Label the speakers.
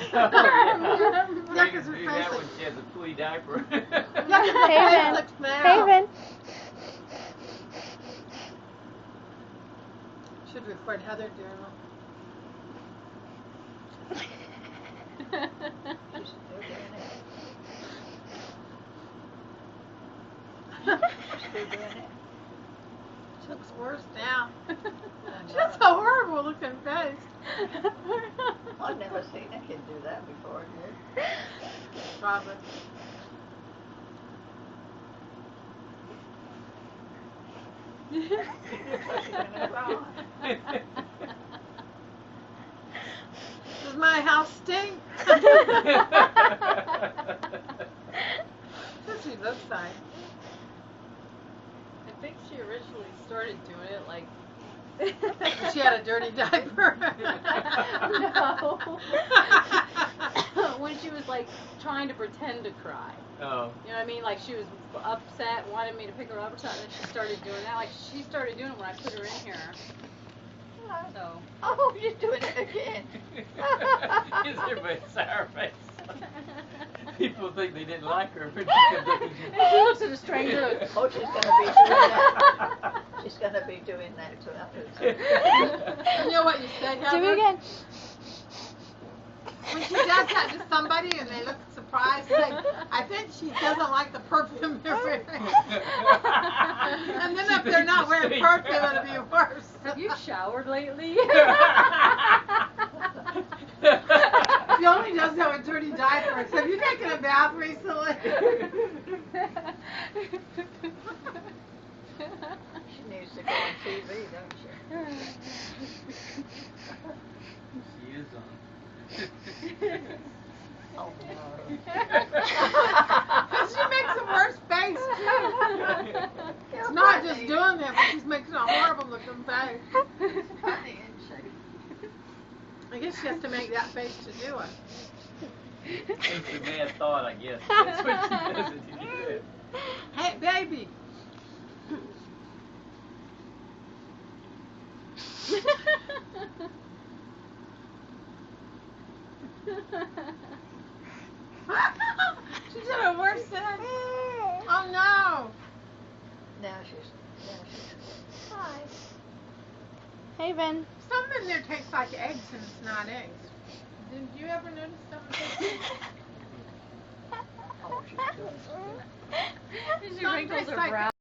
Speaker 1: Yucca's
Speaker 2: do
Speaker 1: her
Speaker 2: that
Speaker 1: face
Speaker 2: when she has a twee diaper.
Speaker 1: Yucca's her face
Speaker 3: Haven.
Speaker 1: looks now.
Speaker 3: Haven.
Speaker 1: Should record Heather doing
Speaker 4: She's still doing it. She's still doing it.
Speaker 1: She looks worse now.
Speaker 4: I
Speaker 1: She
Speaker 4: know.
Speaker 1: has a horrible looking face.
Speaker 4: I've never seen a kid do that before, did
Speaker 1: Probably. Does my house stink? That's what she looks like.
Speaker 5: I think she originally started doing it like.
Speaker 1: She had a dirty diaper.
Speaker 5: No. When she was like trying to pretend to cry.
Speaker 2: Oh.
Speaker 5: You know what I mean? Like she was upset, wanted me to pick her up or something, and she started doing that. Like she started doing it when I put her in here. So.
Speaker 4: Oh, you're doing it again.
Speaker 2: Gives everybody a sour face. People think they didn't like her, but
Speaker 5: And she looks at a stranger.
Speaker 4: Oh, she's going to be doing that. She's going to be doing that to others.
Speaker 1: You know what you said, Heather?
Speaker 3: Do it again.
Speaker 1: When she does that to somebody and they look surprised, like, I think she doesn't like the perfume they're wearing. And then if they're not wearing perfume, it'll be worse.
Speaker 5: Have you showered lately?
Speaker 1: She only does that with dirty diapers. Have you taken a bath recently?
Speaker 4: She needs to go on TV, don't she?
Speaker 2: she is on.
Speaker 4: Oh, no.
Speaker 1: She makes a worse face, too. It's not just doing that, but she's making a horrible looking face.
Speaker 4: Funny, isn't she?
Speaker 1: I guess she has to make that face to do it.
Speaker 2: It's a mad thought, I guess. That's what she does to do it.
Speaker 1: Hey, baby. She did it worse than Oh no.
Speaker 4: Now she's. Hi.
Speaker 3: Haven.
Speaker 1: Something in there tastes like eggs and it's not eggs. Did you ever notice something?
Speaker 4: Oh, she's doing it.
Speaker 5: She wrinkles her brow.